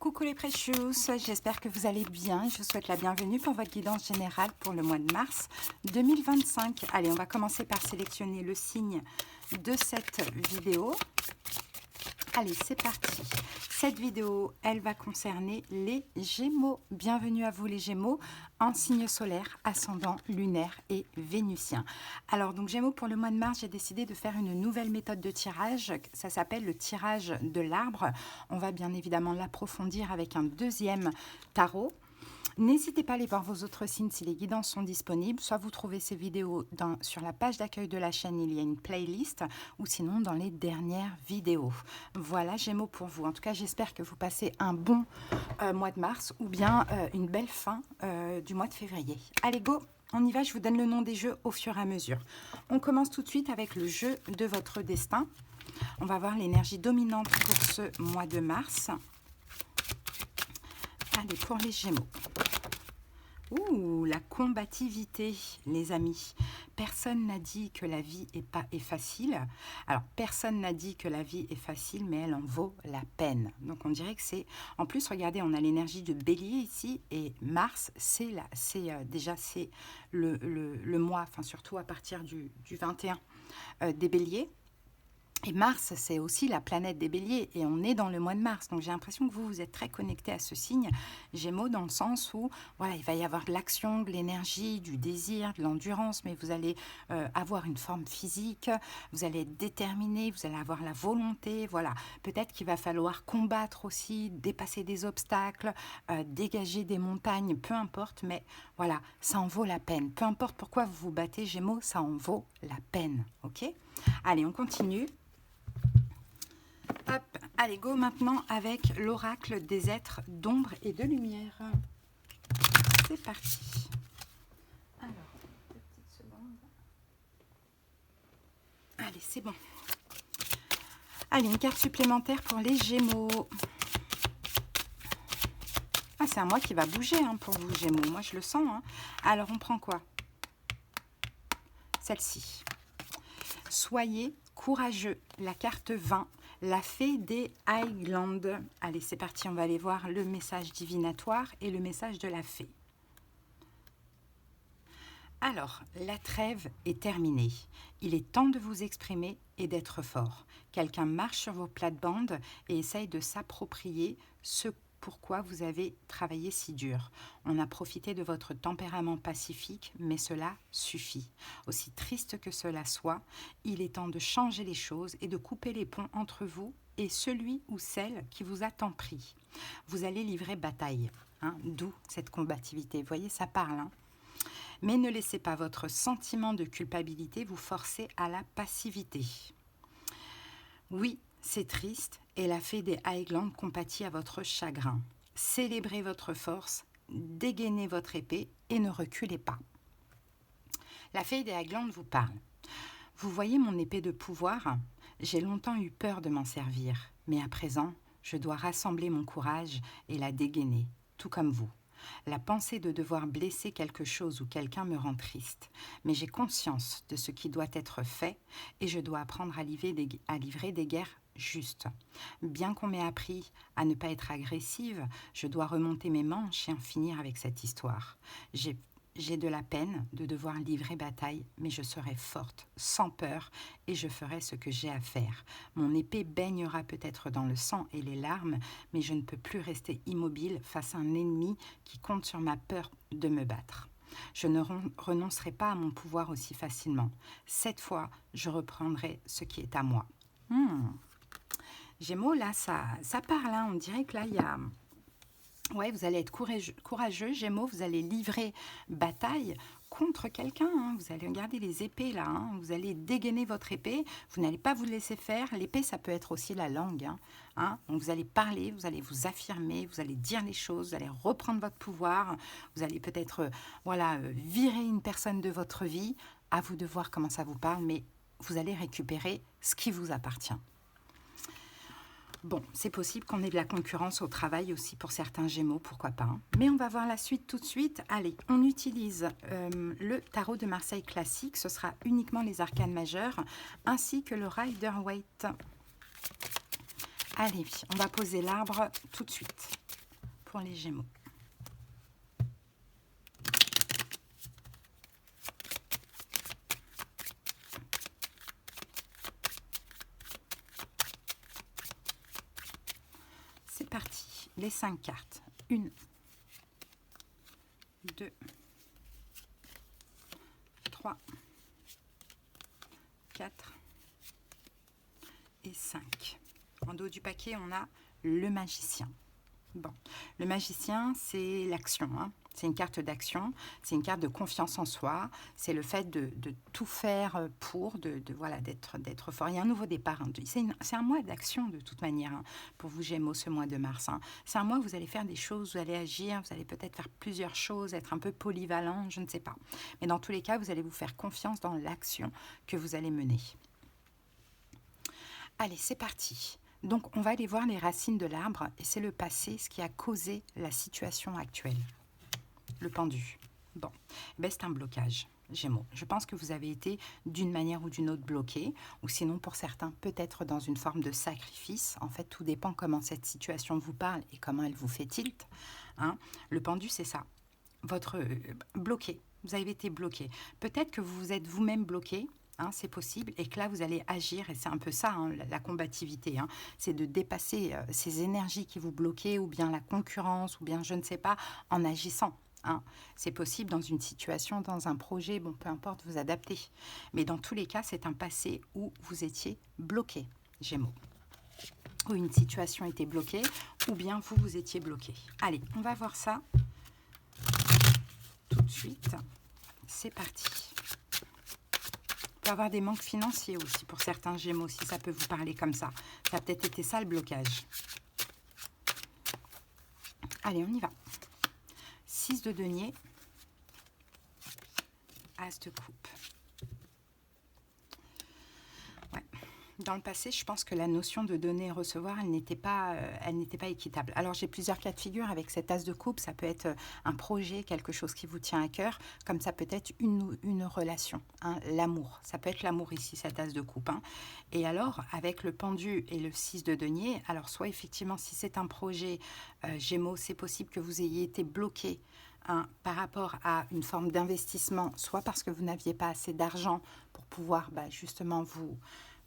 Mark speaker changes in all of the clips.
Speaker 1: Coucou les Precious, j'espère que vous allez bien. Je vous souhaite la bienvenue pour votre guidance générale pour le mois de mars 2025. Allez, on va commencer par sélectionner le signe de cette vidéo. Allez, c'est parti. Cette vidéo, elle va concerner les Gémeaux. Bienvenue à vous les Gémeaux, en signe solaire, ascendant, lunaire et vénusien. Alors, donc Gémeaux, pour le mois de mars, j'ai décidé de faire une nouvelle méthode de tirage. Ça s'appelle le tirage de l'arbre. On va bien évidemment l'approfondir avec un deuxième tarot. N'hésitez pas à aller voir vos autres signes si les guidances sont disponibles. Soit vous trouvez ces vidéos sur la page d'accueil de la chaîne, il y a une playlist, ou sinon dans les dernières vidéos. Voilà, Gémeaux pour vous. En tout cas, j'espère que vous passez un bon mois de mars ou bien une belle fin du mois de février. Allez, go! On y va, je vous donne le nom des jeux au fur et à mesure. On commence tout de suite avec le jeu de votre destin. On va voir l'énergie dominante pour ce mois de mars. Allez, pour les Gémeaux. Ouh, la combativité, les amis. Personne n'a dit que la vie est facile. Alors, personne n'a dit que la vie est facile, mais elle en vaut la peine. Donc, on dirait que c'est... En plus, regardez, on a l'énergie de Bélier ici, et Mars, c'est le mois, enfin surtout à partir du 21 des Béliers. Et Mars, c'est aussi la planète des Béliers et on est dans le mois de mars. Donc j'ai l'impression que vous êtes très connecté à ce signe Gémeaux dans le sens où voilà, il va y avoir de l'action, de l'énergie, du désir, de l'endurance, mais vous allez avoir une forme physique, vous allez être déterminé, vous allez avoir la volonté. Voilà, peut-être qu'il va falloir combattre aussi, dépasser des obstacles, dégager des montagnes, peu importe, mais voilà, ça en vaut la peine. Peu importe pourquoi vous vous battez, Gémeaux, ça en vaut la peine. Ok ? Allez, on continue. Hop, allez, go maintenant avec l'oracle des êtres d'ombre et de lumière. C'est parti. Alors, 2 petites secondes. Allez, c'est bon. Allez, une carte supplémentaire pour les Gémeaux. Ah, c'est un mois qui va bouger hein, pour vous, Gémeaux. Moi, je le sens. Hein. Alors, on prend quoi? Celle-ci. Soyez courageux. La carte 20. La fée des Highlands. Allez, c'est parti, on va aller voir le message divinatoire et le message de la fée. Alors, la trêve est terminée. Il est temps de vous exprimer et d'être fort. Quelqu'un marche sur vos plates-bandes et essaye de s'approprier ce pourquoi vous avez travaillé si dur. On a profité de votre tempérament pacifique, mais cela suffit. Aussi triste que cela soit, il est temps de changer les choses et de couper les ponts entre vous et celui ou celle qui vous a tant pris. Vous allez livrer bataille, hein, d'où cette combativité. Vous voyez, ça parle. Hein. Mais ne laissez pas votre sentiment de culpabilité vous forcer à la passivité. Oui, c'est triste et la fée des Highlands compatit à votre chagrin. Célébrez votre force, dégainez votre épée et ne reculez pas. La fée des Highlands vous parle. Vous voyez mon épée de pouvoir? J'ai longtemps eu peur de m'en servir, mais à présent, je dois rassembler mon courage et la dégainer, tout comme vous. La pensée de devoir blesser quelque chose ou quelqu'un me rend triste, mais j'ai conscience de ce qui doit être fait et je dois apprendre à livrer des guerres justes. Bien qu'on m'ait appris à ne pas être agressive, je dois remonter mes manches et en finir avec cette histoire. J'ai de la peine de devoir livrer bataille, mais je serai forte, sans peur, et je ferai ce que j'ai à faire. Mon épée baignera peut-être dans le sang et les larmes, mais je ne peux plus rester immobile face à un ennemi qui compte sur ma peur de me battre. Je ne renoncerai pas à mon pouvoir aussi facilement. Cette fois, je reprendrai ce qui est à moi. Gémeaux, là, ça parle. Hein. On dirait que là, il y a... Ouais, vous allez être courageux, Gémeaux, vous allez livrer bataille contre quelqu'un. Hein. Vous allez regarder les épées là, hein. Vous allez dégainer votre épée, vous n'allez pas vous laisser faire. L'épée, ça peut être aussi la langue. Hein. Donc vous allez parler, vous allez vous affirmer, vous allez dire les choses, vous allez reprendre votre pouvoir, vous allez peut-être virer une personne de votre vie. À vous de voir comment ça vous parle, mais vous allez récupérer ce qui vous appartient. Bon, c'est possible qu'on ait de la concurrence au travail aussi pour certains Gémeaux, pourquoi pas. Hein. Mais on va voir la suite tout de suite. Allez, on utilise le tarot de Marseille classique. Ce sera uniquement les arcanes majeures, ainsi que le Rider-Waite. Allez, on va poser l'arbre tout de suite. pour les Gémeaux. C'est parti, les 5 cartes. 1, 2, 3, 4 et 5. En dos du paquet, on a le magicien. Bon, le magicien, c'est l'action, hein. C'est une carte d'action, c'est une carte de confiance en soi, c'est le fait de tout faire pour, voilà, d'être fort. Il y a un nouveau départ, hein. C'est un mois d'action de toute manière, hein, pour vous Gémeaux, ce mois de mars, hein. C'est un mois où vous allez faire des choses, vous allez agir, vous allez peut-être faire plusieurs choses, être un peu polyvalent, je ne sais pas. Mais dans tous les cas, vous allez vous faire confiance dans l'action que vous allez mener. Allez, c'est parti. Donc, on va aller voir les racines de l'arbre et c'est le passé, ce qui a causé la situation actuelle. Le pendu. Bon, ben c'est un blocage, Gémeaux. Je pense que vous avez été d'une manière ou d'une autre bloqué, ou sinon pour certains peut-être dans une forme de sacrifice. En fait, tout dépend comment cette situation vous parle et comment elle vous fait tilt, hein. Le pendu, c'est ça. Votre bloqué. Vous avez été bloqué. Peut-être que vous vous êtes vous-même bloqué. Hein, c'est possible, et que là vous allez agir, et c'est un peu ça, hein, la combativité, hein, c'est de dépasser ces énergies qui vous bloquaient, ou bien la concurrence, ou bien je ne sais pas, en agissant. Hein. C'est possible dans une situation, dans un projet, bon, peu importe, vous adaptez. Mais dans tous les cas, c'est un passé où vous étiez bloqué, Gémeaux. Où une situation était bloquée, ou bien vous étiez bloqué. Allez, on va voir ça tout de suite. C'est parti. Peut avoir des manques financiers aussi pour certains Gémeaux, si ça peut vous parler comme ça. Ça a peut-être été ça le blocage. Allez, on y va. 6 de denier, As de coupe. Ouais. Dans le passé, je pense que la notion de donner et recevoir, elle n'était pas équitable. Alors, j'ai plusieurs cas de figure avec cet as de coupe. Ça peut être un projet, quelque chose qui vous tient à cœur, comme ça peut être une relation, hein, l'amour. Ça peut être l'amour ici, cet as de coupe, hein. Et alors, avec le pendu et le 6 de denier, alors soit effectivement, si c'est un projet Gémeaux, c'est possible que vous ayez été bloqué, hein, par rapport à une forme d'investissement, soit parce que vous n'aviez pas assez d'argent pour pouvoir justement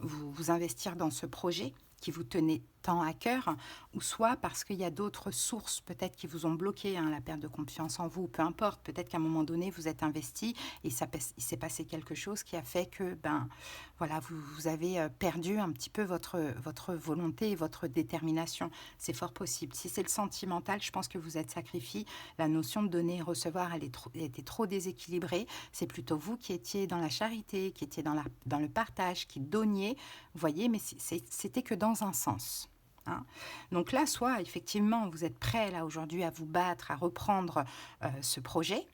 Speaker 1: vous investir dans ce projet qui vous tenait tant à cœur, ou soit parce qu'il y a d'autres sources peut-être qui vous ont bloqué, hein, la perte de confiance en vous, peu importe, peut-être qu'à un moment donné vous êtes investi et il s'est passé quelque chose qui a fait que voilà, vous avez perdu un petit peu votre volonté et votre détermination. C'est fort possible. Si c'est le sentimental, je pense que vous êtes sacrifié. La notion de donner et recevoir, elle était trop déséquilibrée. C'est plutôt vous qui étiez dans la charité, qui étiez dans le partage, qui donniez, vous voyez, mais c'était que dans un sens. Hein. Donc là, soit effectivement vous êtes prêt là aujourd'hui à vous battre, à reprendre ce projet,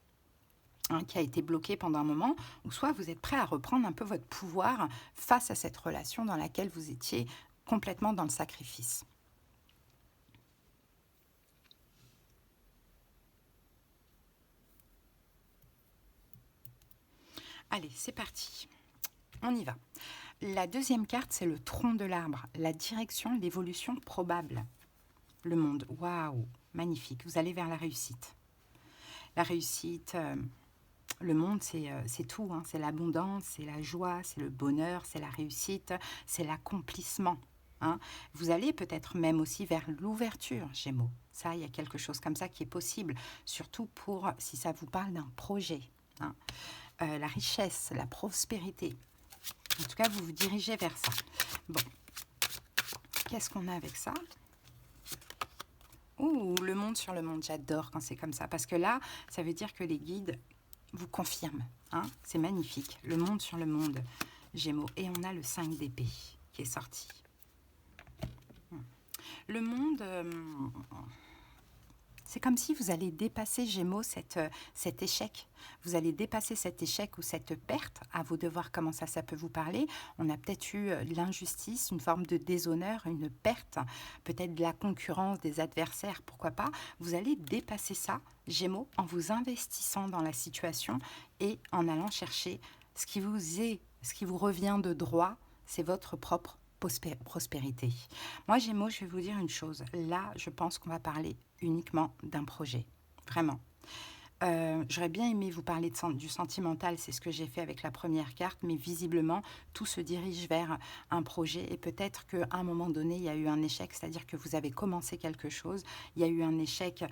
Speaker 1: hein, qui a été bloqué pendant un moment, ou soit vous êtes prêt à reprendre un peu votre pouvoir face à cette relation dans laquelle vous étiez complètement dans le sacrifice. Allez, c'est parti. On y va. La deuxième carte, c'est le tronc de l'arbre, la direction, l'évolution probable. Le monde, waouh, magnifique. Vous allez vers la réussite. La réussite, le monde, c'est tout, hein. C'est l'abondance, c'est la joie, c'est le bonheur, c'est la réussite, c'est l'accomplissement. Hein. Vous allez peut-être même aussi vers l'ouverture, Gémeaux. Ça, il y a quelque chose comme ça qui est possible, surtout pour si ça vous parle d'un projet. Hein. La richesse, la prospérité. En tout cas, vous vous dirigez vers ça. Bon, qu'est-ce qu'on a avec ça ? Ouh, le monde sur le monde, j'adore quand c'est comme ça. Parce que là, ça veut dire que les guides vous confirment. Hein, c'est magnifique. Le monde sur le monde, Gémeaux. Et on a le 5 d'épée qui est sorti. Le monde... c'est comme si vous allez dépasser, Gémeaux, cet échec. Vous allez dépasser cet échec ou cette perte. À vous de voir comment ça peut vous parler. On a peut-être eu de l'injustice, une forme de déshonneur, une perte, peut-être de la concurrence des adversaires, pourquoi pas. Vous allez dépasser ça, Gémeaux, en vous investissant dans la situation et en allant chercher ce qui vous revient de droit, c'est votre propre prospérité. Moi, Gémeaux, je vais vous dire une chose. Là, je pense qu'on va parler uniquement d'un projet. Vraiment. J'aurais bien aimé vous parler du sentimental, c'est ce que j'ai fait avec la première carte, mais visiblement, tout se dirige vers un projet et peut-être qu'à un moment donné, il y a eu un échec, c'est-à-dire que vous avez commencé quelque chose, il y a eu un échec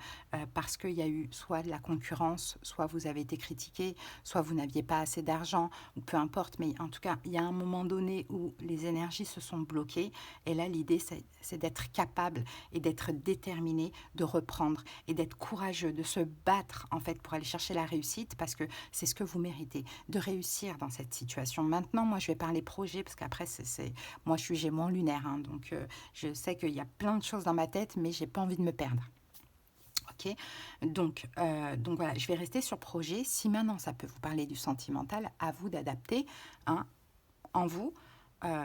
Speaker 1: parce qu'il y a eu soit de la concurrence, soit vous avez été critiqué, soit vous n'aviez pas assez d'argent, ou peu importe, mais en tout cas, il y a un moment donné où les énergies se sont bloquées et là, l'idée, c'est d'être capable et d'être déterminé, de reprendre et d'être courageux, de se battre en fait pour aller chercher la réussite parce que c'est ce que vous méritez, de réussir dans cette situation. Maintenant, moi, je vais parler projet parce qu'après, moi, je suis Gémeaux lunaire, hein, donc je sais qu'il y a plein de choses dans ma tête, mais j'ai pas envie de me perdre. Ok, donc voilà, je vais rester sur projet. Si maintenant ça peut vous parler du sentimental, à vous d'adapter hein, en vous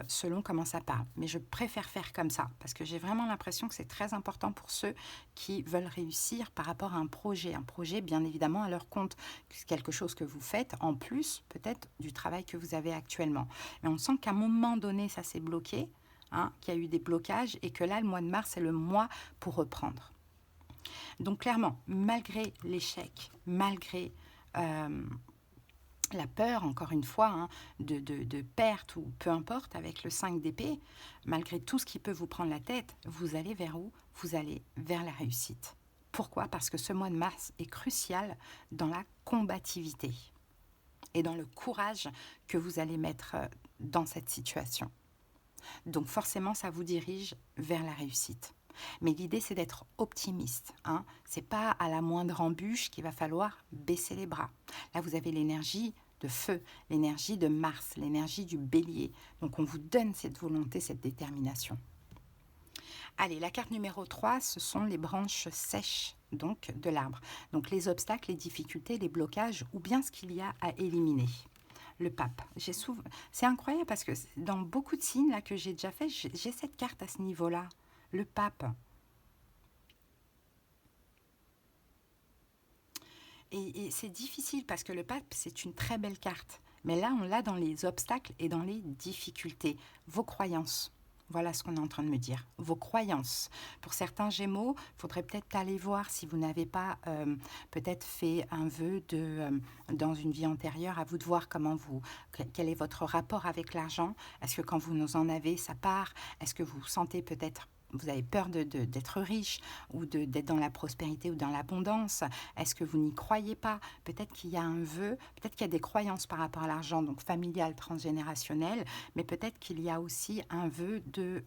Speaker 1: selon comment ça parle. Mais je préfère faire comme ça parce que j'ai vraiment l'impression que c'est très important pour ceux qui veulent réussir par rapport à un projet. Un projet, bien évidemment, à leur compte. C'est quelque chose que vous faites en plus, peut-être, du travail que vous avez actuellement. Mais on sent qu'à un moment donné, ça s'est bloqué, hein, qu'il y a eu des blocages et que là, le mois de mars, c'est le mois pour reprendre. Donc clairement, malgré l'échec, malgré la peur, encore une fois, hein, de perte ou peu importe, avec le 5 d'épée, malgré tout ce qui peut vous prendre la tête, vous allez vers où? Vous allez vers la réussite. Pourquoi? Parce que ce mois de mars est crucial dans la combativité et dans le courage que vous allez mettre dans cette situation. Donc forcément, ça vous dirige vers la réussite. Mais l'idée, c'est d'être optimiste. Hein. Ce n'est pas à la moindre embûche qu'il va falloir baisser les bras. Là, vous avez l'énergie de feu, l'énergie de Mars, l'énergie du bélier. Donc, on vous donne cette volonté, cette détermination. Allez, la carte numéro 3, ce sont les branches sèches donc, de l'arbre. Donc, les obstacles, les difficultés, les blocages ou bien ce qu'il y a à éliminer. Le pape. C'est incroyable parce que dans beaucoup de signes là, que j'ai déjà fait, j'ai cette carte à ce niveau-là. Le pape. Et c'est difficile parce que le pape, c'est une très belle carte. Mais là, on l'a dans les obstacles et dans les difficultés. Vos croyances. Voilà ce qu'on est en train de me dire. Vos croyances. Pour certains Gémeaux, il faudrait peut-être aller voir si vous n'avez pas peut-être fait un vœu dans une vie antérieure. À vous de voir quel est votre rapport avec l'argent. Est-ce que quand vous en avez, ça part? Est-ce que vous sentez peut-être vous avez peur d'être riche ou d'être dans la prospérité ou dans l'abondance? Est-ce que vous n'y croyez pas? Peut-être qu'il y a un vœu, peut-être qu'il y a des croyances par rapport à l'argent, donc familial, transgénérationnel, mais peut-être qu'il y a aussi un vœu de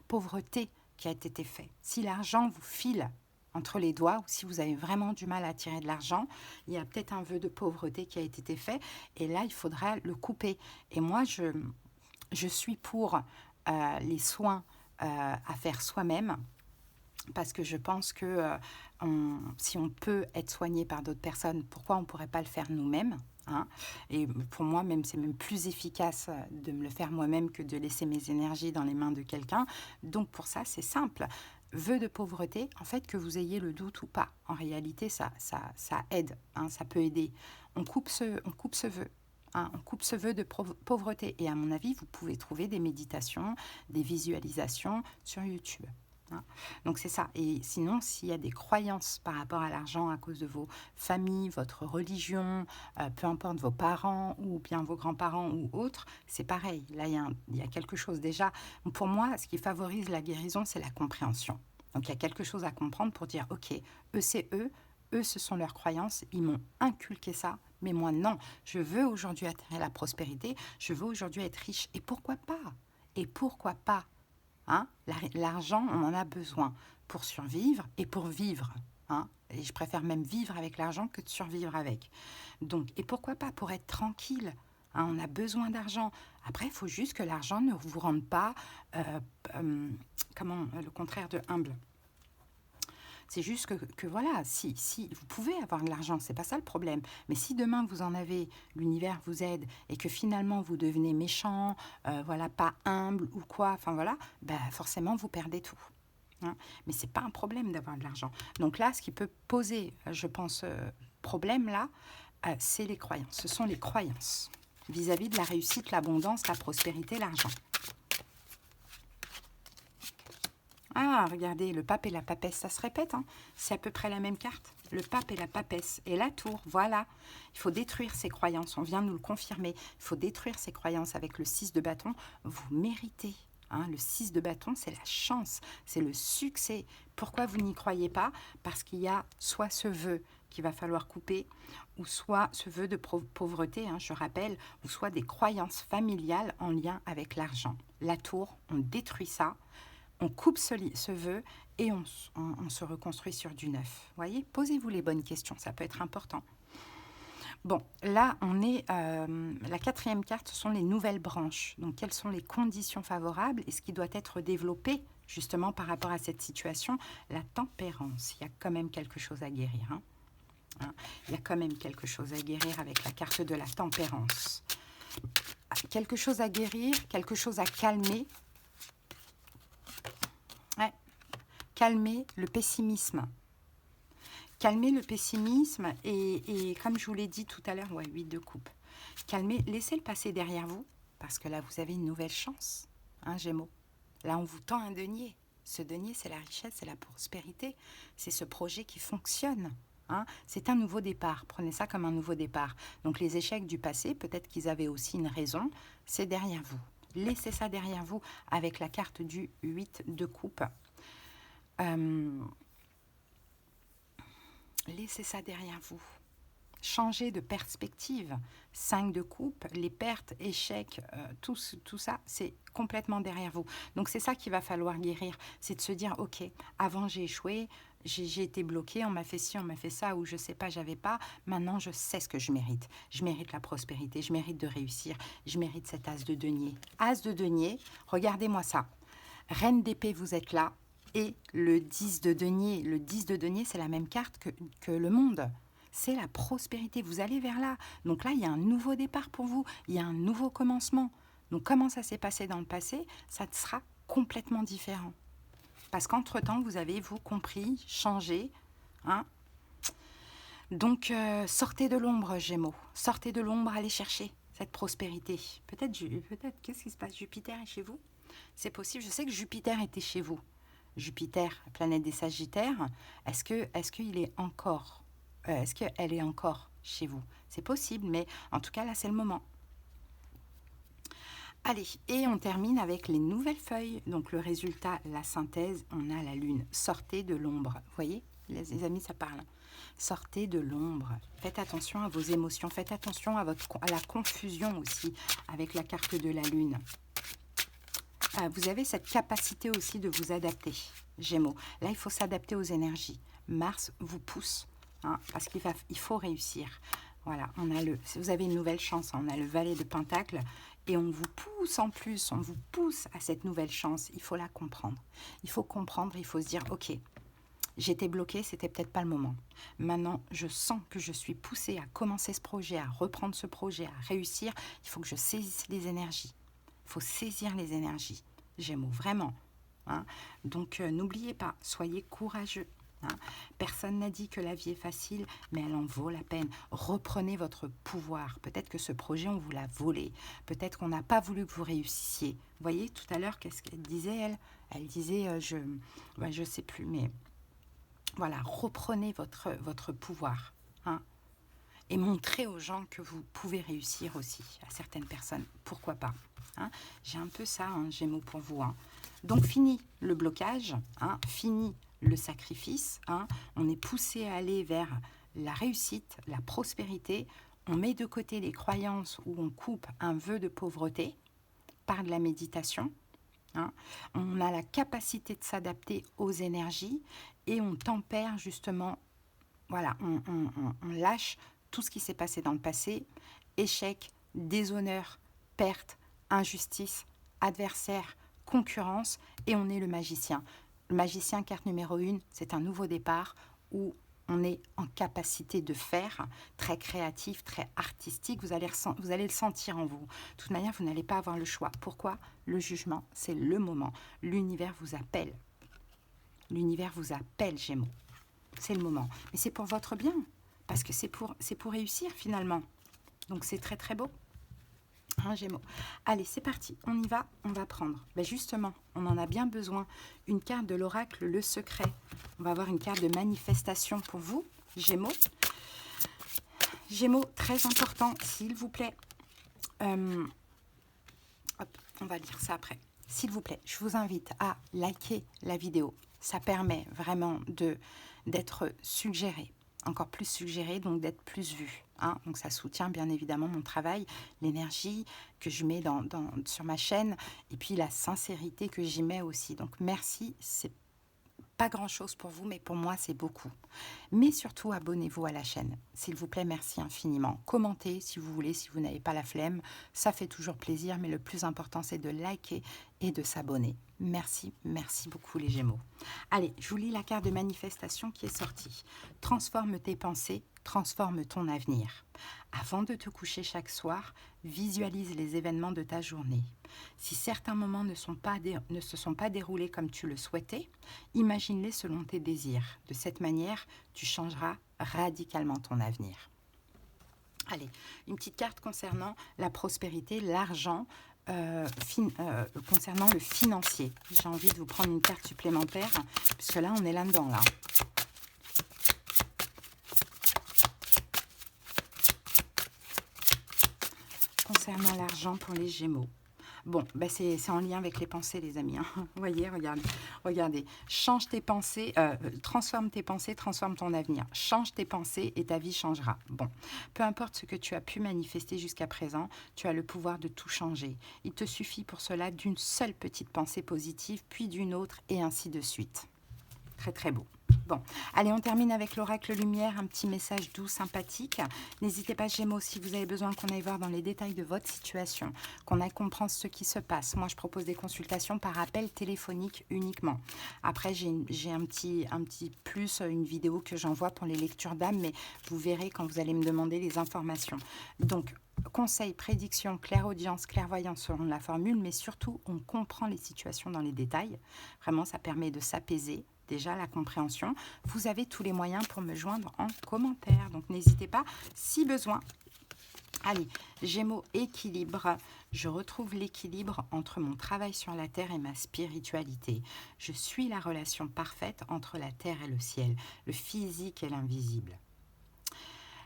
Speaker 1: pauvreté qui a été fait. Si l'argent vous file entre les doigts ou si vous avez vraiment du mal à tirer de l'argent, il y a peut-être un vœu de pauvreté qui a été fait et là, il faudra le couper. Et moi, je suis pour les soins à faire soi-même parce que je pense que si on peut être soigné par d'autres personnes, pourquoi on ne pourrait pas le faire nous-mêmes hein? Et pour moi, même c'est même plus efficace de me le faire moi-même que de laisser mes énergies dans les mains de quelqu'un. Donc pour ça, c'est simple. Vœu de pauvreté, en fait, que vous ayez le doute ou pas. En réalité, ça aide, hein, ça peut aider. On coupe ce vœu. Hein, on coupe ce vœu de pauvreté. Et à mon avis, vous pouvez trouver des méditations, des visualisations sur YouTube. Hein. Donc c'est ça. Et sinon, s'il y a des croyances par rapport à l'argent à cause de vos familles, votre religion, peu importe vos parents ou bien vos grands-parents ou autres, c'est pareil. Là, il y a quelque chose déjà. Pour moi, ce qui favorise la guérison, c'est la compréhension. Donc il y a quelque chose à comprendre pour dire, ok, eux c'est eux, ce sont leurs croyances, ils m'ont inculqué ça, mais moi non, je veux aujourd'hui atteindre la prospérité, je veux aujourd'hui être riche, et pourquoi pas? Et pourquoi pas hein? L'argent, on en a besoin pour survivre et pour vivre, hein? Et je préfère même vivre avec l'argent que de survivre avec. Donc, et pourquoi pas pour être tranquille? Hein, on a besoin d'argent. Après, il faut juste que l'argent ne vous rende pas, le contraire de humble. C'est juste que voilà, si vous pouvez avoir de l'argent, c'est pas ça le problème. Mais si demain vous en avez, l'univers vous aide et que finalement vous devenez méchant, voilà, pas humble ou quoi, enfin voilà, forcément vous perdez tout. Hein. Mais c'est pas un problème d'avoir de l'argent. Donc là, ce qui peut poser, je pense, problème là, c'est les croyances. Ce sont les croyances vis-à-vis de la réussite, l'abondance, la prospérité, l'argent. Ah, regardez, le pape et la papesse, ça se répète, hein. C'est à peu près la même carte. Le pape et la papesse. Et la tour, voilà. Il faut détruire ces croyances. On vient de nous le confirmer. Il faut détruire ces croyances avec le 6 de bâton. Vous méritez. Hein, le 6 de bâton, c'est la chance, c'est le succès. Pourquoi vous n'y croyez pas? Parce qu'il y a soit ce vœu qu'il va falloir couper, ou soit ce vœu de pauvreté, hein, je rappelle, ou soit des croyances familiales en lien avec l'argent. La tour, on détruit ça, on coupe ce vœu et on se reconstruit sur du neuf. Voyez, posez-vous les bonnes questions, ça peut être important. Bon, là, on est... la quatrième carte, ce sont les nouvelles branches. Donc, quelles sont les conditions favorables et ce qui doit être développé, justement, par rapport à cette situation? La tempérance. Il y a quand même quelque chose à guérir. Il y a quand même quelque chose à guérir avec la carte de la tempérance. Quelque chose à guérir, quelque chose à calmer. Ouais. Calmer le pessimisme. Calmez le pessimisme et comme je vous l'ai dit tout à l'heure, ouais, 8 de coupe. Calmez, laissez le passé derrière vous, parce que là, vous avez une nouvelle chance, hein, Gémeaux. Là, on vous tend un denier. Ce denier, c'est la richesse, c'est la prospérité. C'est ce projet qui fonctionne. Hein. C'est un nouveau départ. Prenez ça comme un nouveau départ. Donc, les échecs du passé, peut-être qu'ils avaient aussi une raison. C'est derrière vous. Laissez ça derrière vous avec la carte du 8 de coupe. Laissez ça derrière vous. Changez de perspective. 5 de coupe, les pertes, échecs, tout ça, c'est complètement derrière vous. Donc, c'est ça qu'il va falloir guérir. C'est de se dire, ok, avant j'ai échoué, j'ai été bloquée, on m'a fait ci, on m'a fait ça, ou je sais pas, j'avais pas. Maintenant, je sais ce que je mérite. Je mérite la prospérité, je mérite de réussir, je mérite cet as de denier. As de denier, regardez-moi ça. Reine d'épée, vous êtes là. Et le 10 de denier. Le 10 de denier, c'est la même carte que le monde. C'est la prospérité. Vous allez vers là. Donc là, il y a un nouveau départ pour vous. Il y a un nouveau commencement. Donc comment ça s'est passé dans le passé? Ça sera complètement différent. Parce qu'entre-temps, vous avez, vous, compris, changé. Hein. Donc, sortez de l'ombre, Gémeaux. Sortez de l'ombre, allez chercher cette prospérité. Peut-être, qu'est-ce qui se passe? Jupiter est chez vous? C'est possible. Je sais que Jupiter était chez vous. Jupiter, planète des Sagittaires, est-ce qu'elle est encore chez vous? C'est possible, mais en tout cas, là, c'est le moment. Allez, et on termine avec les nouvelles feuilles. Donc, le résultat, la synthèse, on a la Lune. Sortez de l'ombre. Vous voyez, les amis, ça parle. Sortez de l'ombre. Faites attention à vos émotions. Faites attention à la confusion aussi avec la carte de la Lune. Vous avez cette capacité aussi de vous adapter, Gémeaux. Là, il faut s'adapter aux énergies. Mars vous pousse, hein, parce qu'il faut réussir. Voilà, vous avez une nouvelle chance, hein, on a le valet de Pentacle, et on vous pousse en plus, on vous pousse à cette nouvelle chance. Il faut la comprendre. Il faut comprendre, il faut se dire, ok, j'étais bloquée, c'était peut-être pas le moment. Maintenant, je sens que je suis poussée à commencer ce projet, à reprendre ce projet, à réussir. Il faut que je saisisse les énergies. Il faut saisir les énergies, Gémeaux, vraiment. Hein. Donc, n'oubliez pas, soyez courageux. Hein. Personne n'a dit que la vie est facile, mais elle en vaut la peine. Reprenez votre pouvoir. Peut-être que ce projet, on vous l'a volé. Peut-être qu'on n'a pas voulu que vous réussissiez. Vous voyez, tout à l'heure, qu'est-ce qu'elle disait, elle? Elle disait, je sais plus, mais voilà, reprenez votre pouvoir. Hein. Et montrez aux gens que vous pouvez réussir aussi, à certaines personnes. Pourquoi pas? Hein. J'ai un peu ça, hein, Gémeaux, pour vous. Hein. Donc, fini le blocage, hein, fini le sacrifice. Hein. On est poussé à aller vers la réussite, la prospérité. On met de côté les croyances où on coupe un vœu de pauvreté par de la méditation. Hein. On a la capacité de s'adapter aux énergies et on tempère justement, voilà, on lâche tout ce qui s'est passé dans le passé, échec, déshonneur, perte, injustice, adversaire, concurrence, et on est le magicien. Le magicien, carte numéro 1, c'est un nouveau départ où on est en capacité de faire, très créatif, très artistique, vous allez le sentir en vous. De toute manière, vous n'allez pas avoir le choix. Pourquoi? Le jugement, c'est le moment. L'univers vous appelle. L'univers vous appelle, Gémeaux. C'est le moment. Mais c'est pour votre bien. Parce que c'est pour réussir finalement. Donc c'est très très beau. Hein, Gémeaux. Allez, c'est parti, on y va, on va prendre. Ben justement, on en a bien besoin. Une carte de l'oracle, le secret. On va avoir une carte de manifestation pour vous, Gémeaux. Gémeaux, très important, s'il vous plaît. Hop, on va lire ça après. S'il vous plaît, je vous invite à liker la vidéo. Ça permet vraiment d'être suggéré, encore plus suggéré, donc d'être plus vu. Hein. Donc ça soutient bien évidemment mon travail, l'énergie que je mets sur ma chaîne et puis la sincérité que j'y mets aussi. Donc merci, c'est pas grand-chose pour vous, mais pour moi, c'est beaucoup. Mais surtout, abonnez-vous à la chaîne. S'il vous plaît, merci infiniment. Commentez si vous voulez, si vous n'avez pas la flemme. Ça fait toujours plaisir, mais le plus important, c'est de liker et de s'abonner. Merci, merci beaucoup les Gémeaux. Allez, je vous lis la carte de manifestation qui est sortie. Transforme tes pensées, transforme ton avenir. Avant de te coucher chaque soir, visualise les événements de ta journée. Si certains moments ne se sont pas déroulés comme tu le souhaitais, imagine-les selon tes désirs. De cette manière, tu changeras radicalement ton avenir. Allez, une petite carte concernant la prospérité, l'argent, concernant le financier. J'ai envie de vous prendre une carte supplémentaire, puisque là, on est là-dedans, là. Concernant l'argent pour les Gémeaux. Bon, ben c'est en lien avec les pensées, les amis. Hein. Vous voyez, regardez. Change tes pensées, transforme tes pensées, transforme ton avenir. Change tes pensées et ta vie changera. Bon, peu importe ce que tu as pu manifester jusqu'à présent, tu as le pouvoir de tout changer. Il te suffit pour cela d'une seule petite pensée positive, puis d'une autre, et ainsi de suite. Très, très beau. Bon, allez, on termine avec l'oracle lumière, un petit message doux, sympathique. N'hésitez pas, Gémeaux, si vous avez besoin qu'on aille voir dans les détails de votre situation, qu'on aille comprendre ce qui se passe. Moi, je propose des consultations par appel téléphonique uniquement. Après, j'ai un petit plus, une vidéo que j'envoie pour les lectures d'âme, mais vous verrez quand vous allez me demander les informations. Donc, conseils, prédictions, clairaudience, clairvoyance selon la formule, mais surtout, on comprend les situations dans les détails. Vraiment, ça permet de s'apaiser. Déjà la compréhension, vous avez tous les moyens pour me joindre en commentaire. Donc n'hésitez pas si besoin. Allez, Gémeaux, équilibre. Je retrouve l'équilibre entre mon travail sur la terre et ma spiritualité. Je suis la relation parfaite entre la terre et le ciel, le physique et l'invisible.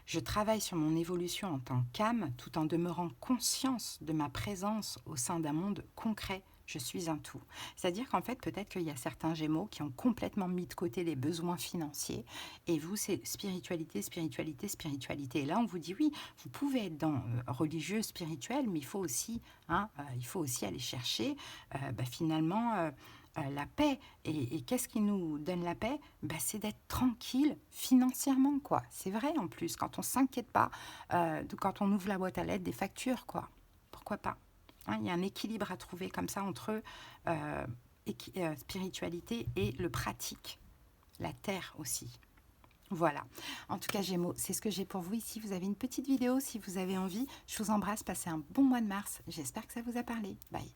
Speaker 1: Je travaille sur mon évolution en tant qu'âme tout en demeurant conscience de ma présence au sein d'un monde concret. Je suis un tout. C'est-à-dire qu'en fait, peut-être qu'il y a certains Gémeaux qui ont complètement mis de côté les besoins financiers. Et vous, c'est spiritualité, spiritualité, spiritualité. Et là, on vous dit oui, vous pouvez être dans religieux, spirituel, mais il faut aussi aller chercher finalement la paix. Et qu'est-ce qui nous donne la paix? C'est d'être tranquille financièrement, quoi. C'est vrai en plus, quand on ne s'inquiète pas, quand on ouvre la boîte à lettres des factures, quoi. Pourquoi pas? Hein, il y a un équilibre à trouver comme ça entre spiritualité et le pratique, la terre aussi. Voilà. En tout cas, Gémeaux, c'est ce que j'ai pour vous ici. Vous avez une petite vidéo si vous avez envie. Je vous embrasse. Passez un bon mois de mars. J'espère que ça vous a parlé. Bye.